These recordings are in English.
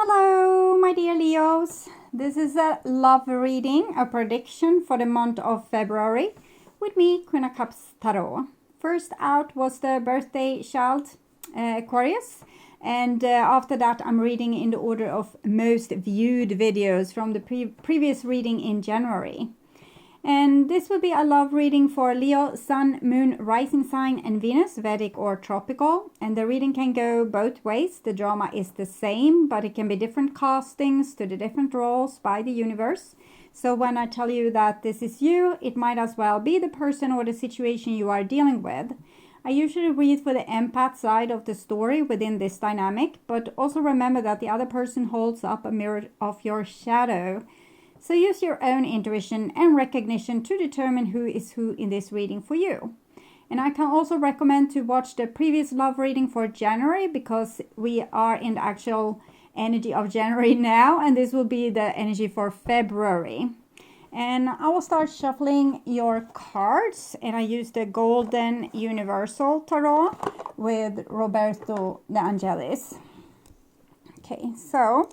Hello, my dear Leos. This is a love reading, a prediction for the month of February with me, Queen of Cups Tarot. First out was the birthday child, Aquarius. And after that, I'm reading in the order of most viewed videos from the previous reading in January. And this will be a love reading for Leo, Sun, Moon, Rising Sign, and Venus, Vedic or Tropical. And the reading can go both ways. The drama is the same, but it can be different castings to the different roles by the universe. So when I tell you that this is you, it might as well be the person or the situation you are dealing with. I usually read for the empath side of the story within this dynamic, but also remember that the other person holds up a mirror of your shadow. So use your own intuition and recognition to determine who is who in this reading for you. And I can also recommend to watch the previous love reading for January, because we are in the actual energy of January now, and this will be the energy for February. And I will start shuffling your cards, and I use the Golden Universal Tarot with Roberto De Angelis. Okay, so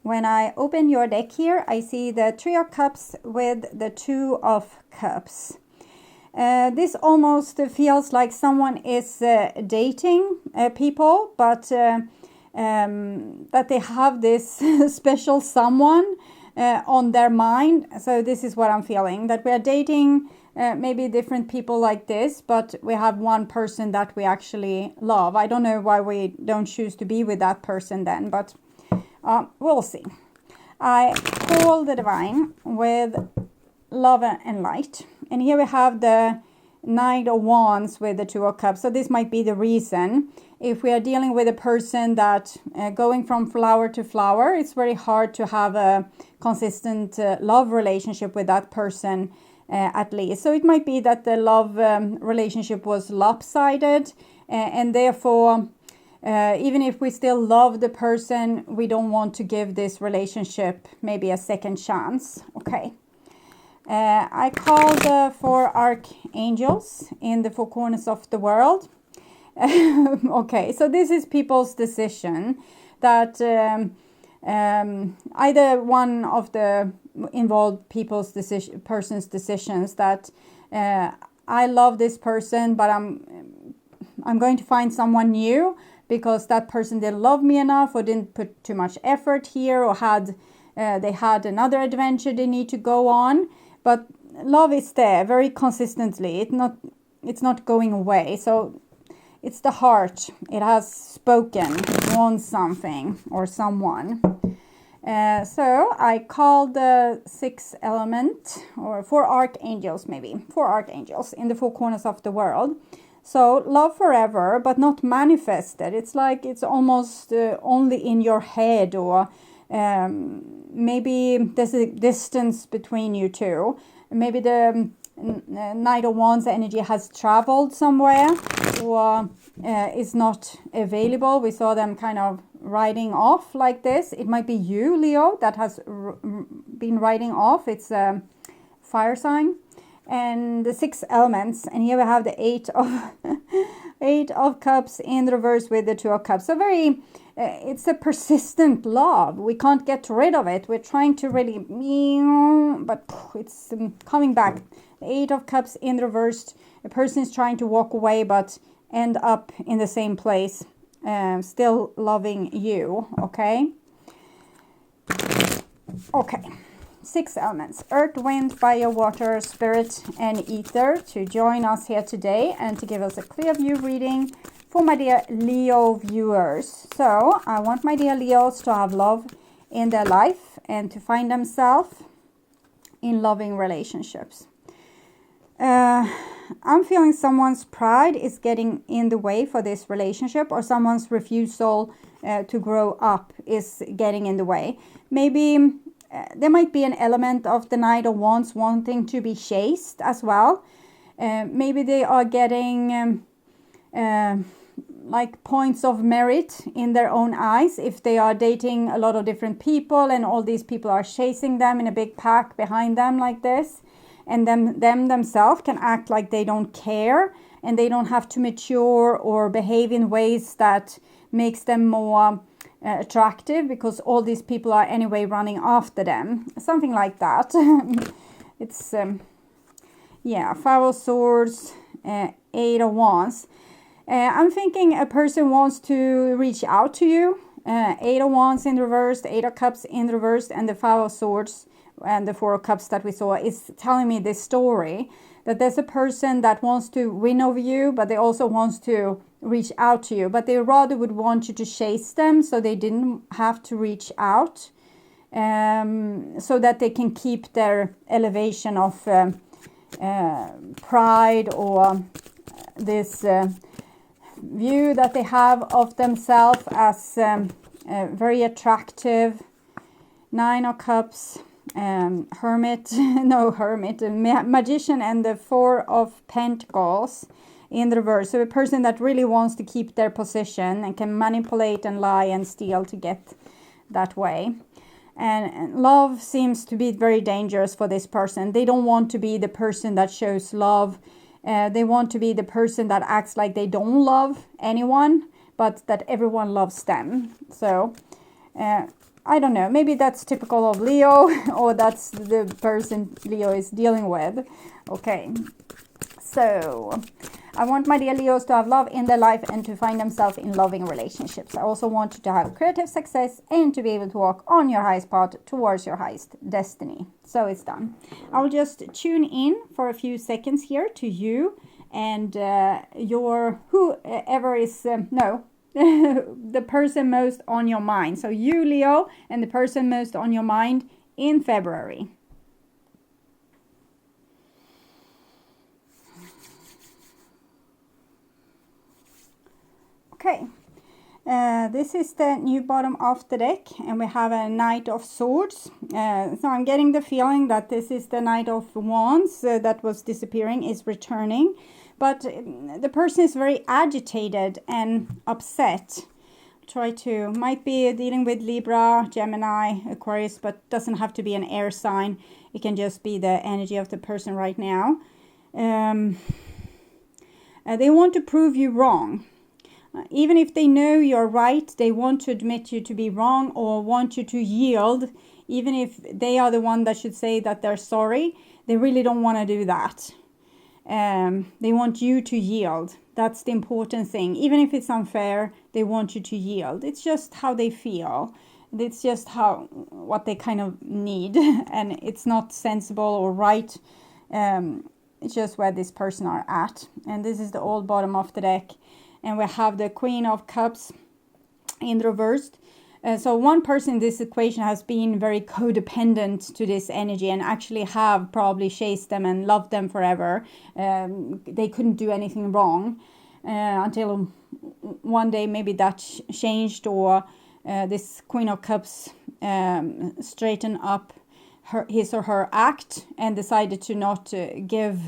when I open your deck here, I see the Three of Cups with the Two of Cups. This almost feels like someone is dating people, but that they have this special someone on their mind. So this is what I'm feeling, that we are dating maybe different people like this, but we have one person that we actually love. I don't know why we don't choose to be with that person then, but we'll see. I call the divine with love and light. And here we have the Knight of Wands with the Two of Cups. So this might be the reason. If we are dealing with a person that going from flower to flower, it's very hard to have a consistent love relationship with that person at least. So it might be that the love relationship was lopsided and therefore even if we still love the person, we don't want to give this relationship maybe a second chance. Okay. I call the four archangels in the four corners of the world. Okay, so this is people's decision that either one of the involved person's decisions that I love this person, but I'm going to find someone new because that person didn't love me enough or didn't put too much effort here, or they had another adventure they need to go on. But love is there very consistently. It's not going away. So it's the heart. It has spoken. It wants something or someone. So I call the sixth element, or four archangels maybe. Four archangels in the four corners of the world. So love forever, but not manifested. It's like it's almost only in your head, or maybe there's a distance between you two. Maybe the Knight of Wands energy has traveled somewhere, or is not available. We saw them kind of riding off like this. It might be you, Leo, that has been riding off. It's a fire sign. And the six elements, and here we have the eight of cups in reverse with the Two of Cups. So very it's a persistent love. We can't get rid of it. We're trying to really, but it's coming back. The Eight of Cups in reverse. A person is trying to walk away but end up in the same place, still loving you. Okay, six elements: earth, wind, fire, water, spirit, and ether, to join us here today and to give us a clear view reading for my dear Leo viewers. So I want my dear Leos to have love in their life and to find themselves in loving relationships. I'm feeling someone's pride is getting in the way for this relationship, or someone's refusal to grow up is getting in the way. Maybe there might be an element of the Knight of Wands wanting to be chased as well. Maybe they are getting like points of merit in their own eyes if they are dating a lot of different people and all these people are chasing them in a big pack behind them like this, and them themselves can act like they don't care and they don't have to mature or behave in ways that makes them more attractive because all these people are anyway running after them. Something like that. It's, yeah, Five of Swords, Eight of Wands. I'm thinking a person wants to reach out to you. Eight of Wands in reverse, Eight of Cups in reverse, and the Five of Swords and the Four of Cups that we saw is telling me this story. That there's a person that wants to win over you, but they also wants to reach out to you. But they rather would want you to chase them so they didn't have to reach out. So that they can keep their elevation of pride or this view that they have of themselves as very attractive. Nine of Cups, Hermit, no Hermit, Magician, and the Four of Pentacles in reverse. So a person that really wants to keep their position and can manipulate and lie and steal to get that way. And love seems to be very dangerous for this person. They don't want to be the person that shows love. They want to be the person that acts like they don't love anyone, but that everyone loves them. So, I don't know. Maybe that's typical of Leo, or that's the person Leo is dealing with. Okay. So, I want my dear Leos to have love in their life and to find themselves in loving relationships. I also want you to have creative success and to be able to walk on your highest path towards your highest destiny. So it's done. I'll just tune in for a few seconds here to you and your whoever is, the person most on your mind. So you, Leo, and the person most on your mind in February. Okay, this is the new bottom of the deck, and we have a Knight of Swords. So I'm getting the feeling that this is the Knight of Wands that was disappearing is returning. But the person is very agitated and upset. Might be dealing with Libra, Gemini, Aquarius, but doesn't have to be an air sign. It can just be the energy of the person right now. They want to prove you wrong. Even if they know you're right, they want to admit you to be wrong or want you to yield. Even if they are the one that should say that they're sorry, they really don't want to do that. They want you to yield. That's the important thing. Even if it's unfair, they want you to yield. It's just how they feel. It's just what they kind of need. And it's not sensible or right. It's just where this person are at. And this is the old bottom of the deck. And we have the Queen of Cups in reversed. So one person in this equation has been very codependent to this energy and actually have probably chased them and loved them forever. They couldn't do anything wrong until one day maybe that changed, or this Queen of Cups straightened up his or her act and decided to not give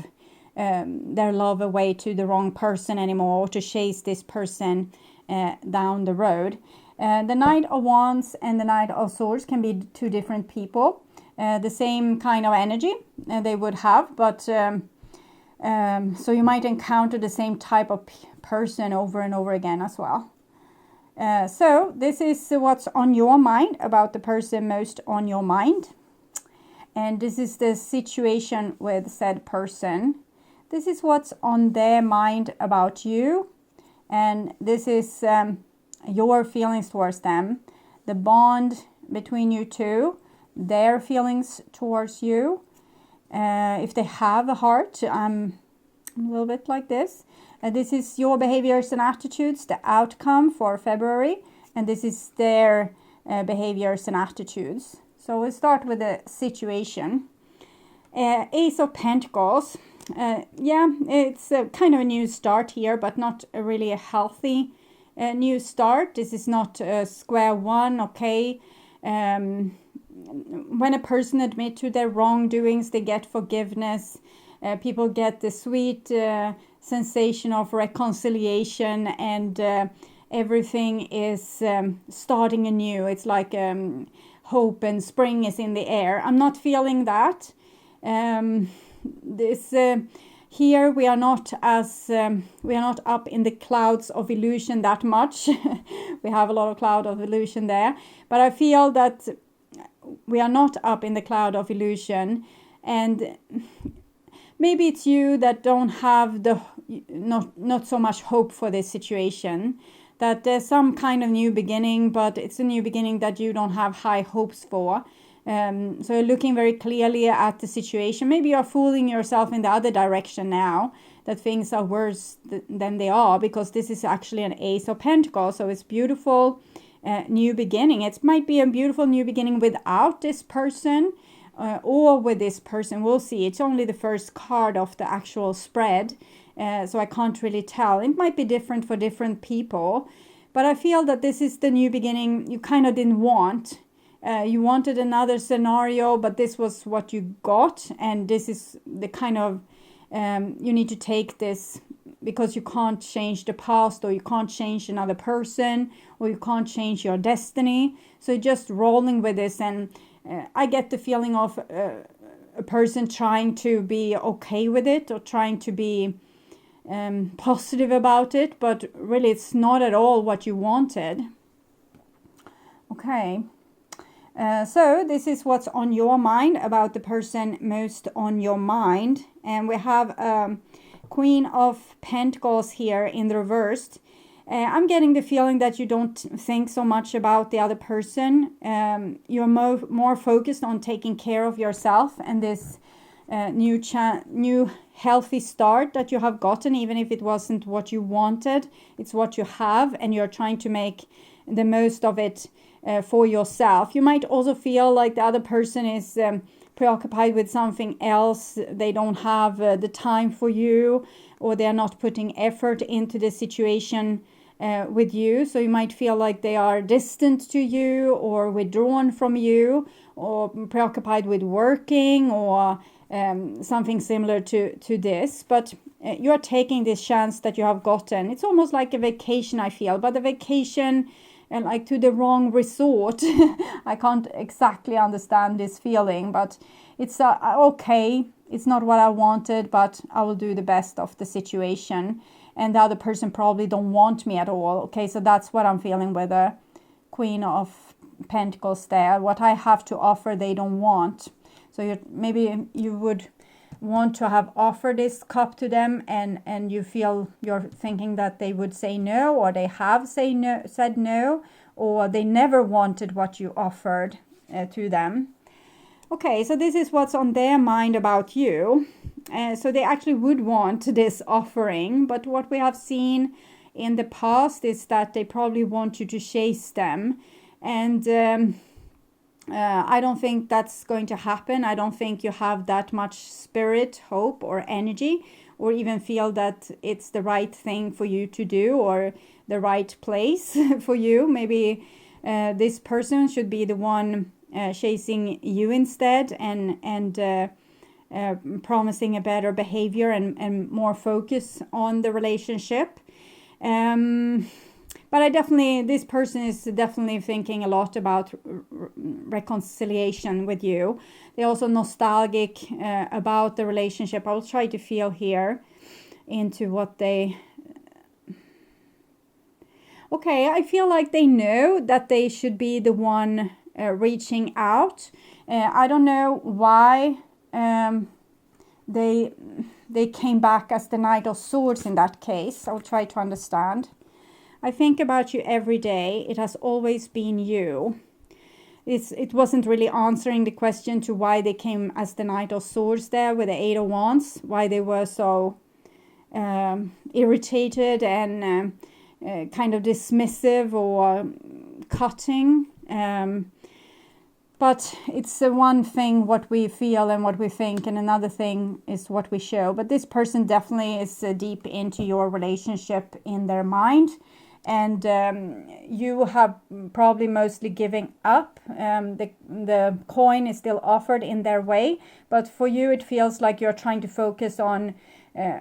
their love away to the wrong person anymore, or to chase this person down the road. The Knight of Wands and the Knight of Swords can be two different people. The same kind of energy they would have, but so you might encounter the same type of person over and over again as well. So this is what's on your mind about the person most on your mind. And this is the situation with said person. This is what's on their mind about you. And this is your feelings towards them. The bond between you two. Their feelings towards you. If they have a heart, I'm a little bit like this. This is your behaviors and attitudes, the outcome for February. And this is their behaviors and attitudes. So we'll start with the situation. Ace of Pentacles. It's a kind of a new start here, but not really a healthy new start. This is not square one, okay? When a person admit to their wrongdoings, they get forgiveness. People get the sweet sensation of reconciliation, and everything is starting anew. It's like hope and spring is in the air. I'm not feeling that. This here we are not up in the clouds of illusion that much. We have a lot of cloud of illusion there, but I feel that we are not up in the cloud of illusion, and maybe it's you that don't have not so much hope for this situation, that there's some kind of new beginning, but it's a new beginning that you don't have high hopes for. So you're looking very clearly at the situation. Maybe you're fooling yourself in the other direction now, that things are worse than they are, because this is actually an Ace of Pentacles. So it's beautiful new beginning. It might be a beautiful new beginning without this person or with this person. We'll see. It's only the first card of the actual spread, so I can't really tell. It might be different for different people, but I feel that this is the new beginning you kind of didn't want. You wanted another scenario, but this was what you got, and this is the kind of you need to take this, because you can't change the past, or you can't change another person, or you can't change your destiny. So you're just rolling with this, and I get the feeling of a person trying to be okay with it, or trying to be positive about it, but really it's not at all what you wanted. Okay. So this is what's on your mind, about the person most on your mind. And we have Queen of Pentacles here in the reversed. I'm getting the feeling that you don't think so much about the other person. You're more focused on taking care of yourself and this new healthy start that you have gotten, even if it wasn't what you wanted. It's what you have, and you're trying to make the most of it for yourself. You might also feel like the other person is preoccupied with something else. They don't have the time for you, or they're not putting effort into the situation with you. So you might feel like they are distant to you, or withdrawn from you, or preoccupied with working, or something similar to this. But you are taking this chance that you have gotten. It's almost like a vacation, I feel, but a vacation and like to the wrong resort. I can't exactly understand this feeling, but it's okay. It's not what I wanted, but I will do the best of the situation. And the other person probably don't want me at all. Okay, so that's what I'm feeling with the Queen of Pentacles there. What I have to offer, they don't want. So maybe you would want to have offered this cup to them, and you're thinking that they would say no, or they have said no, or they never wanted what you offered to them. Okay, so this is what's on their mind about you. So they actually would want this offering, but what we have seen in the past is that they probably want you to chase them, and I don't think that's going to happen. I don't think you have that much spirit, hope, or energy, or even feel that it's the right thing for you to do, or the right place for you. Maybe this person should be the one chasing you instead, and promising a better behavior and more focus on the relationship. But this person is definitely thinking a lot about reconciliation with you. They're also nostalgic about the relationship. I'll try to feel here into what they... Okay, I feel like they know that they should be the one reaching out. I don't know why they came back as the Knight of Swords in that case. I'll try to understand. I think about you every day. It has always been you. It wasn't really answering the question to why they came as the Knight of Swords there with the Eight of Wands. Why they were so irritated and kind of dismissive or cutting. But it's one thing what we feel and what we think, and another thing is what we show. But this person definitely is deep into your relationship in their mind. And you have probably mostly giving up. The coin is still offered in their way, but for you it feels like you're trying to focus on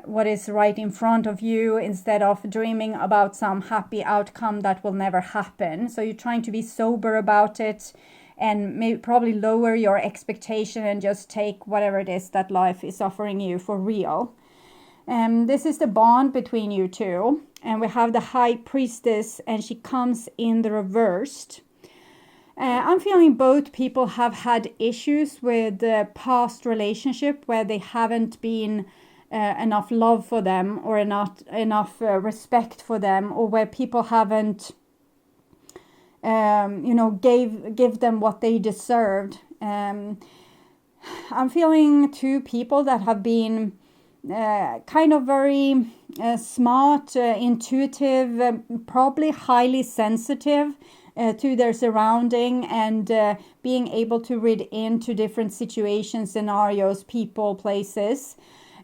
what is right in front of you, instead of dreaming about some happy outcome that will never happen. So you're trying to be sober about it, and maybe probably lower your expectation and just take whatever it is that life is offering you for real. This is the bond between you two. And we have the High Priestess, and she comes in the reversed. I'm feeling both people have had issues with the past relationship where they haven't been enough love for them, or not enough respect for them, or where people haven't give them what they deserved. I'm feeling two people that have been kind of very smart, intuitive, probably highly sensitive to their surrounding, and being able to read into different situations, scenarios, people, places.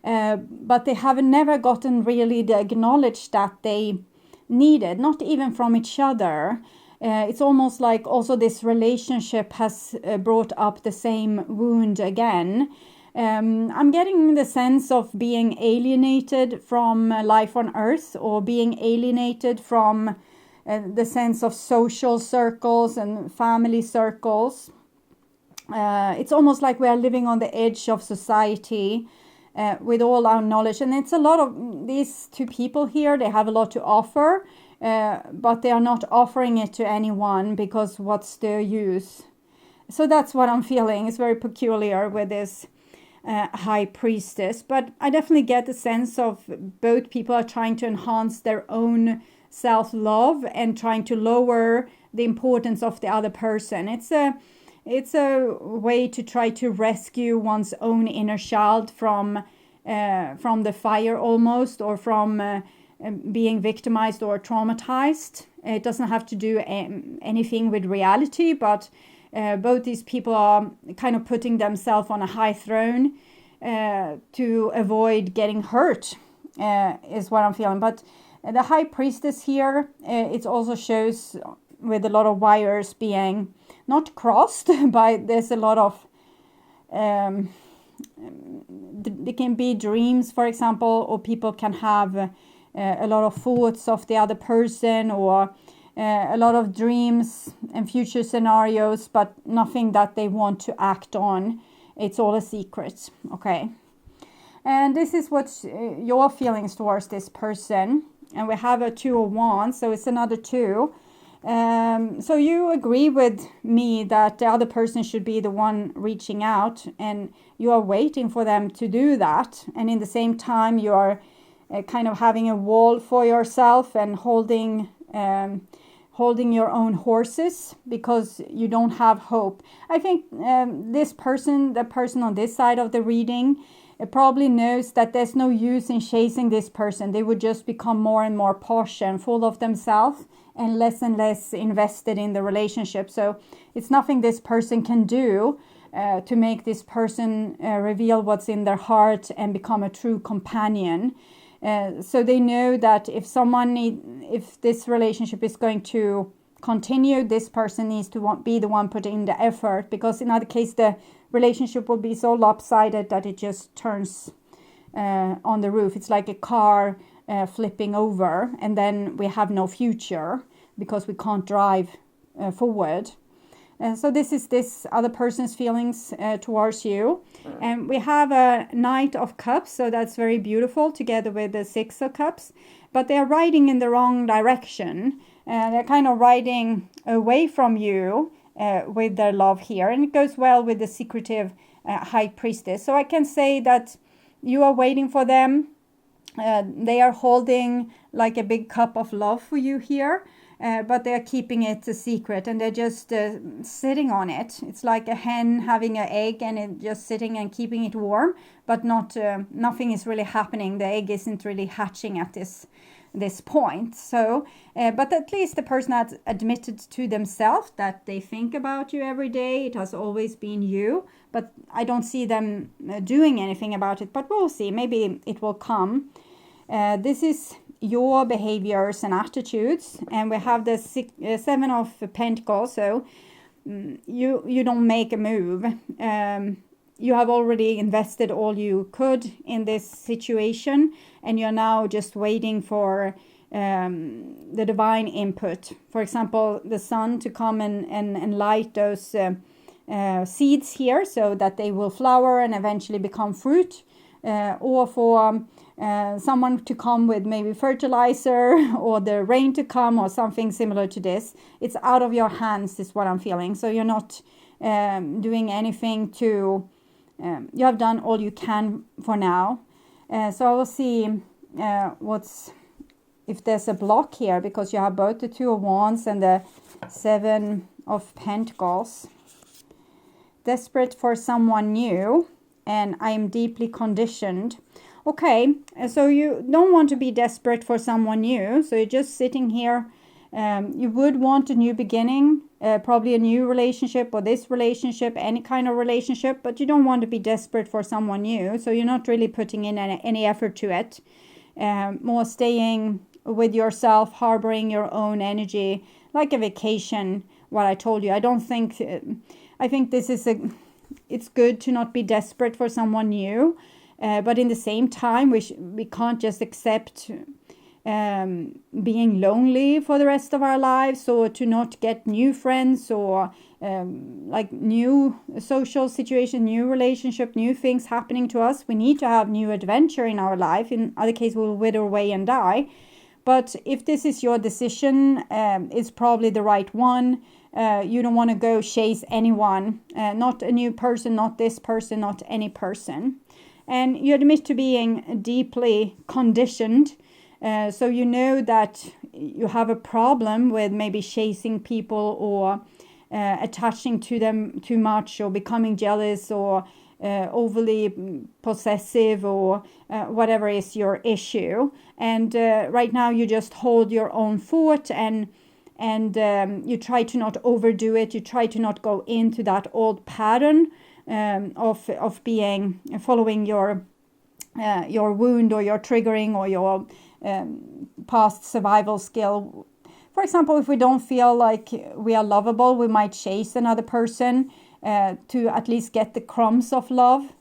But they have never gotten really the acknowledge that they needed, not even from each other. It's almost like also this relationship has brought up the same wound again. I'm getting the sense of being alienated from life on earth, or being alienated from the sense of social circles and family circles. It's almost like we are living on the edge of society with all our knowledge. And it's a lot of these two people here, they have a lot to offer, but they are not offering it to anyone because what's their use? So that's what I'm feeling. It's very peculiar with this High Priestess, but I definitely get the sense of both people are trying to enhance their own self-love and trying to lower the importance of the other person. It's a way to try to rescue one's own inner child from the fire almost, or from being victimized or traumatized. It doesn't have to do anything with reality, but both these people are kind of putting themselves on a high throne to avoid getting hurt, is what I'm feeling. But the High Priestess here, it also shows with a lot of wires being not crossed, but there's a lot of, there can be dreams, for example, or people can have a lot of thoughts of the other person, or a lot of dreams and future scenarios, but nothing that they want to act on. It's all a secret, okay? And this is what your feelings towards this person. And we have a 2 of Wands, so it's another 2. So you agree with me that the other person should be the one reaching out, and you are waiting for them to do that. And in the same time, you are kind of having a wall for yourself and holding your own horses because you don't have hope. I think this person, the person on this side of the reading, probably knows that there's no use in chasing this person. They would just become more and more posh and full of themselves and less invested in the relationship. So it's nothing this person can do to make this person reveal what's in their heart and become a true companion. So they know that if this relationship is going to continue, this person needs to be the one putting in the effort, because in other case the relationship will be so lopsided that it just turns on the roof. It's like a car flipping over, and then we have no future because we can't drive forward. So this is this other person's feelings towards you. And we have a Knight of Cups, so that's very beautiful, together with the 6 of Cups. But they are riding in the wrong direction. They're kind of riding away from you with their love here. And it goes well with the secretive High Priestess. So I can say that you are waiting for them. They are holding like a big cup of love for you here. But they're keeping it a secret, and they're just sitting on it. It's like a hen having an egg and it just sitting and keeping it warm, but nothing is really happening. The egg isn't really hatching at this point. So, but at least the person has admitted to themselves that they think about you every day. It has always been you, but I don't see them doing anything about it. But we'll see. Maybe it will come. This is your behaviors and attitudes, and we have the 7 of Pentacles. So you don't make a move. You have already invested all you could in this situation, and you're now just waiting for the divine input. For example, the sun to come and light those seeds here so that they will flower and eventually become fruit, or for someone to come with maybe fertilizer or the rain to come or something similar to this. It's out of your hands is what I'm feeling. So you're not doing anything to, you have done all you can for now. So I will see if there's a block here, because you have both the Two of Wands and the Seven of Pentacles. Desperate for someone new, and I am deeply conditioned. Okay, so you don't want to be desperate for someone new. So you're just sitting here. You would want a new beginning, probably a new relationship or this relationship, any kind of relationship, but you don't want to be desperate for someone new. So you're not really putting in any effort to it. More staying with yourself, harboring your own energy, like a vacation, what I told you. I think this is it's good to not be desperate for someone new. But in the same time, we can't just accept being lonely for the rest of our lives, or to not get new friends, or like new social situation, new relationship, new things happening to us. We need to have new adventure in our life. In other cases, we'll wither away and die. But if this is your decision, it's probably the right one. You don't want to go chase anyone, not a new person, not this person, not any person. And you admit to being deeply conditioned. So you know that you have a problem with maybe chasing people, or attaching to them too much, or becoming jealous, or overly possessive, or whatever is your issue. And right now you just hold your own fort, and you try to not overdo it. You try to not go into that old pattern of being following your wound, or your triggering, or your past survival skill. For example, if we don't feel like we are lovable, we might chase another person to at least get the crumbs of love,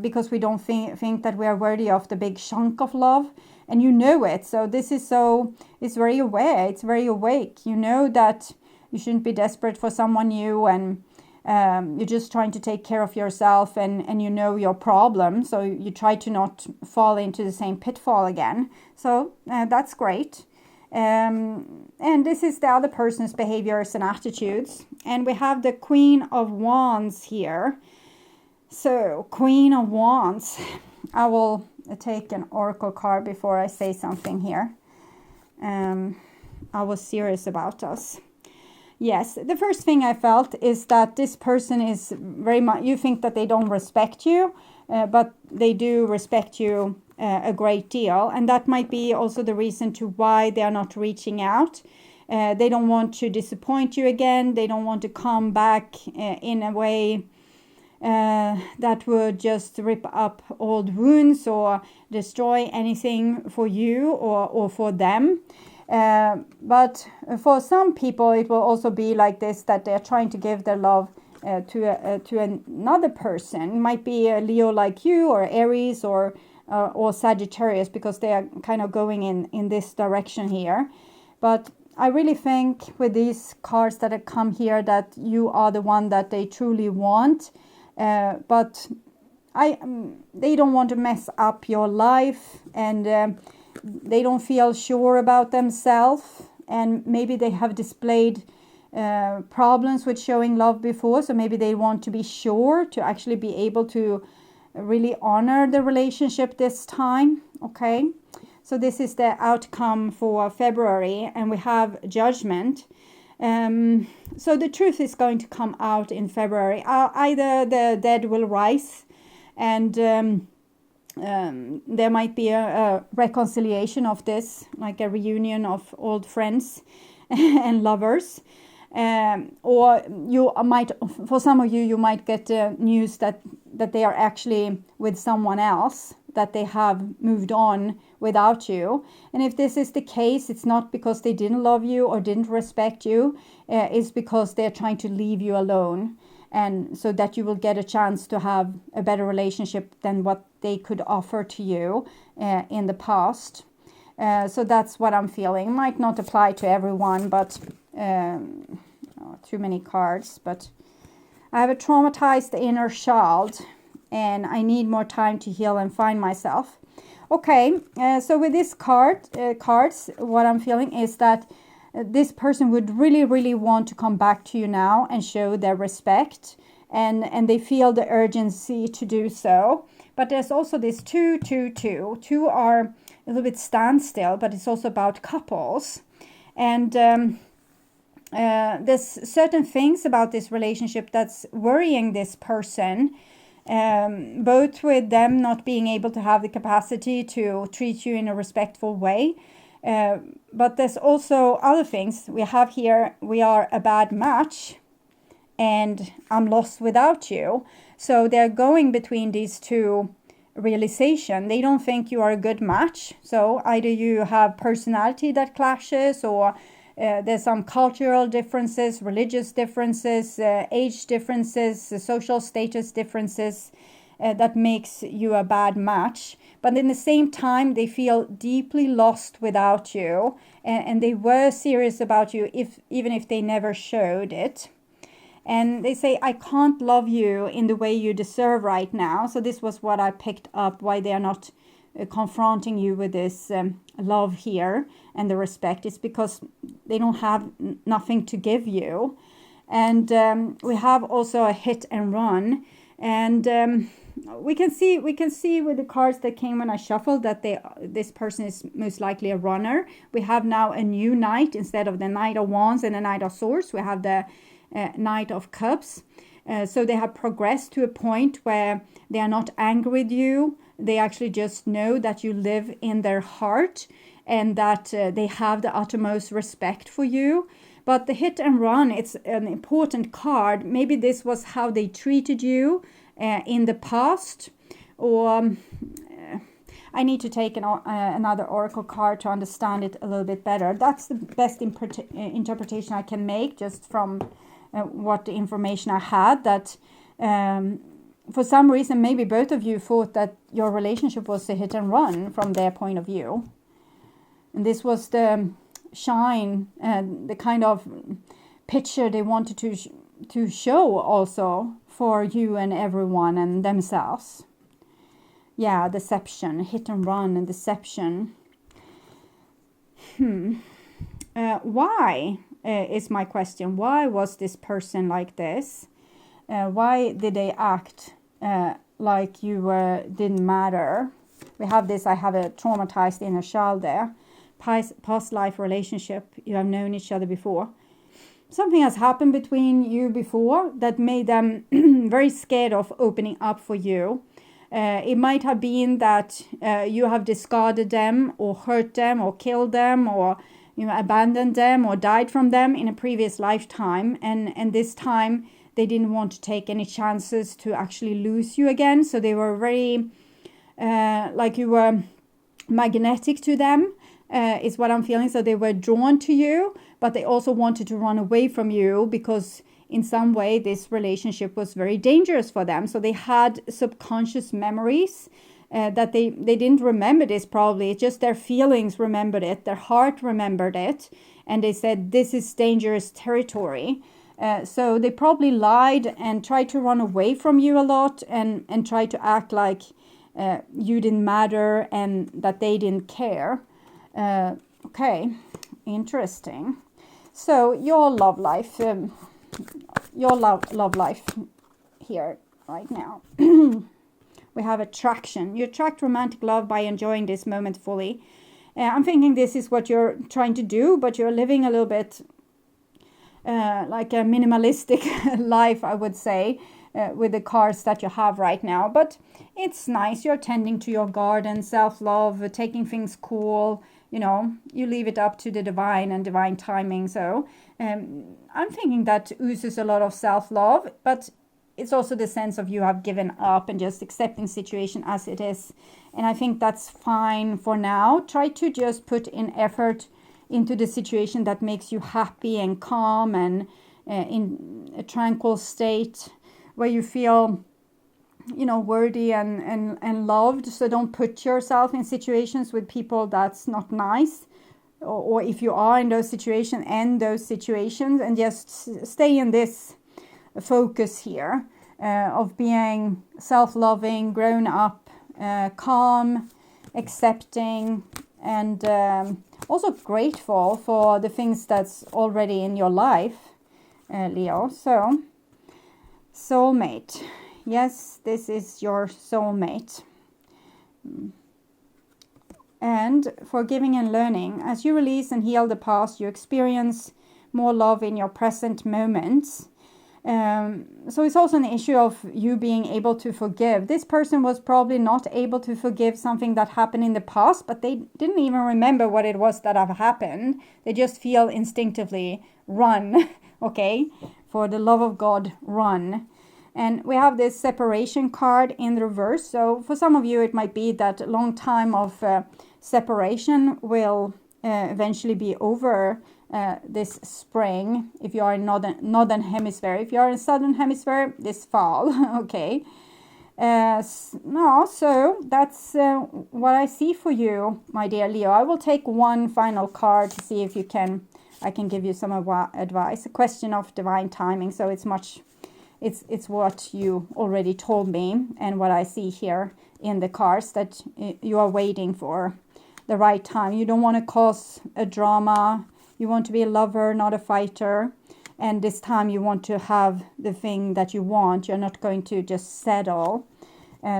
because we don't think that we are worthy of the big chunk of love. And you know it. So this is it's very aware, it's very awake. You know that you shouldn't be desperate for someone new, and you're just trying to take care of yourself, and you know your problem. So you try to not fall into the same pitfall again. So that's great. And this is the other person's behaviors and attitudes. And we have the Queen of Wands here. So Queen of Wands. I will take an oracle card before I say something here. I was serious about us. Yes, the first thing I felt is that this person is very much, you think that they don't respect you, but they do respect you a great deal. And that might be also the reason to why they are not reaching out. They don't want to disappoint you again. They don't want to come back in a way that would just rip up old wounds, or destroy anything for you or for them. But for some people, it will also be like this, that they're trying to give their love to another person. It might be a Leo like you, or Aries, or Sagittarius, because they are kind of going in this direction here. But I really think with these cards that have come here, that you are the one that they truly want. But they don't want to mess up your life, and they don't feel sure about themselves, and maybe they have displayed problems with showing love before. So maybe they want to be sure to actually be able to really honor the relationship this time. Okay, so this is the outcome for February, and we have Judgment. So the truth is going to come out in February. Either the dead will rise, and there might be a reconciliation of this, like a reunion of old friends and lovers. Or you might, for some of you, you might get news that they are actually with someone else, that they have moved on without you. And if this is the case, it's not because they didn't love you or didn't respect you. It's because they're trying to leave you alone, and so that you will get a chance to have a better relationship than what they could offer to you in the past. So that's what I'm feeling. Might not apply to everyone, but too many cards. But I have a traumatized inner child, and I need more time to heal and find myself. Okay, so with this cards, what I'm feeling is that this person would really, really want to come back to you now and show their respect, and they feel the urgency to do so. But there's also this 2, 2, 2. 2 are a little bit standstill, but it's also about couples. And there's certain things about this relationship that's worrying this person, both with them not being able to have the capacity to treat you in a respectful way. But there's also other things. We have here, we are a bad match and I'm lost without you. So they're going between these two realization. They don't think you are a good match. So either you have personality that clashes, or there's some cultural differences, religious differences, age differences, social status differences that makes you a bad match. But in the same time, they feel deeply lost without you, and they were serious about you, even if they never showed it. And they say, I can't love you in the way you deserve right now. So this was what I picked up, why they are not confronting you with this love here and the respect. It's because they don't have nothing to give you. And we have also a hit and run. And we can see with the cards that came when I shuffled that this person is most likely a runner. We have now a new knight instead of the Knight of Wands and the Knight of Swords. We have the Knight of Cups. So they have progressed to a point where they are not angry with you. They actually just know that you live in their heart and that they have the uttermost respect for you. But the hit and run, it's an important card. Maybe this was how they treated you in the past, or I need to take another oracle card to understand it a little bit better. That's the best interpretation I can make just from what the information I had, that for some reason maybe both of you thought that your relationship was a hit and run from their point of view. And this was the shine, the kind of picture they wanted to show also for you and everyone and themselves. Yeah, deception, hit and run and deception. Why is my question. Why was this person like this? Why did they act like you didn't matter? We have this, I have a traumatized inner child there. Past life relationship, you have known each other before. Something has happened between you before that made them very scared of opening up for you. It might have been that you have discarded them or hurt them or killed them or abandoned them or died from them in a previous lifetime. And this time they didn't want to take any chances to actually lose you again. So they were very, like you were magnetic to them. Is what I'm feeling. So they were drawn to you, but they also wanted to run away from you because in some way this relationship was very dangerous for them. So they had subconscious memories that they didn't remember this probably. It's just their feelings remembered it, their heart remembered it, and they said this is dangerous territory. So they probably lied and tried to run away from you a lot and tried to act like you didn't matter and that they didn't care. Okay, interesting. So your love life, love life here right now. We have attraction. You attract romantic love by enjoying this moment fully. I'm thinking this is what you're trying to do, but you're living a little bit like a minimalistic life, I would say, with the cards that you have right now. But it's nice. You're tending to your garden, self-love, taking things cool. You leave it up to the divine and divine timing. So I'm thinking that oozes a lot of self-love, but it's also the sense of you have given up and just accepting situation as it is. And I think that's fine for now. Try to just put in effort into the situation that makes you happy and calm and in a tranquil state where you feel worthy and loved. So don't put yourself in situations with people that's not nice, or if you are in those situations, end those situations and just stay in this focus here of being self-loving, grown up, calm, accepting, and also grateful for the things that's already in your life, Leo. So, soulmate. Yes, this is your soulmate. And forgiving and learning. As you release and heal the past, you experience more love in your present moments. So it's also an issue of you being able to forgive. This person was probably not able to forgive something that happened in the past, but they didn't even remember what it was that have happened. They just feel instinctively, run, okay? For the love of God, run. And we have this separation card in the reverse. So for some of you, it might be that a long time of separation will eventually be over this spring, if you are in northern hemisphere. If you are in southern hemisphere, this fall. Okay. So that's what I see for you, my dear Leo. I will take one final card to see if I can give you some advice. A question of divine timing. So it's what you already told me, and what I see here in the cards, that you are waiting for the right time. You don't want to cause a drama. You want to be a lover, not a fighter. And this time you want to have the thing that you want. You're not going to just settle.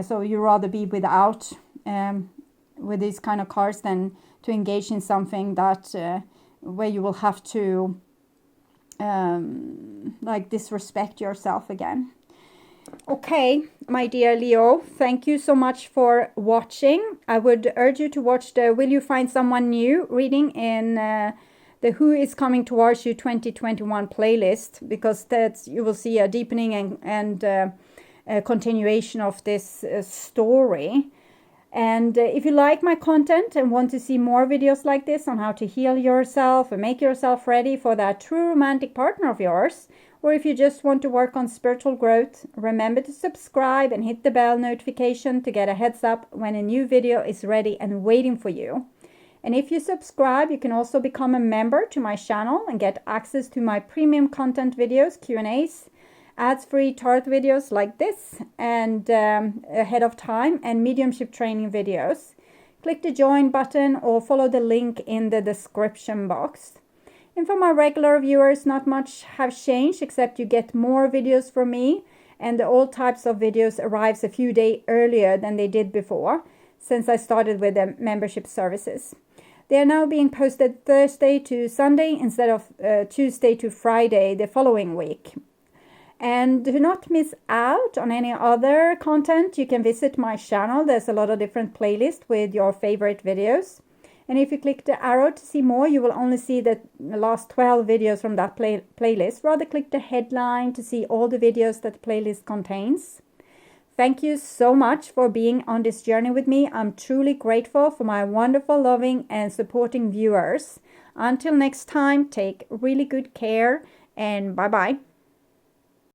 So you rather be without, with these kind of cards, than to engage in something that where you will have to disrespect yourself again. Okay, my dear Leo, thank you so much for watching. I would urge you to watch the Will You Find Someone New reading in the Who Is Coming Towards You 2021 playlist, because you will see a deepening and a continuation of this story. And if you like my content and want to see more videos like this on how to heal yourself and make yourself ready for that true romantic partner of yours, or if you just want to work on spiritual growth, remember to subscribe and hit the bell notification to get a heads up when a new video is ready and waiting for you. And if you subscribe, you can also become a member to my channel and get access to my premium content videos, Q&As, ads-free tarot videos like this, and ahead of time, and mediumship training videos. Click the join button or follow the link in the description box. And for my regular viewers, not much have changed, except you get more videos from me, and all types of videos arrives a few days earlier than they did before, since I started with the membership services. They are now being posted Thursday to Sunday instead of Tuesday to Friday the following week. And do not miss out on any other content. You can visit my channel. There's a lot of different playlists with your favorite videos. And if you click the arrow to see more, you will only see the last 12 videos from that playlist. Rather click the headline to see all the videos that the playlist contains. Thank you so much for being on this journey with me. I'm truly grateful for my wonderful, loving and supporting viewers. Until next time, take really good care and bye-bye.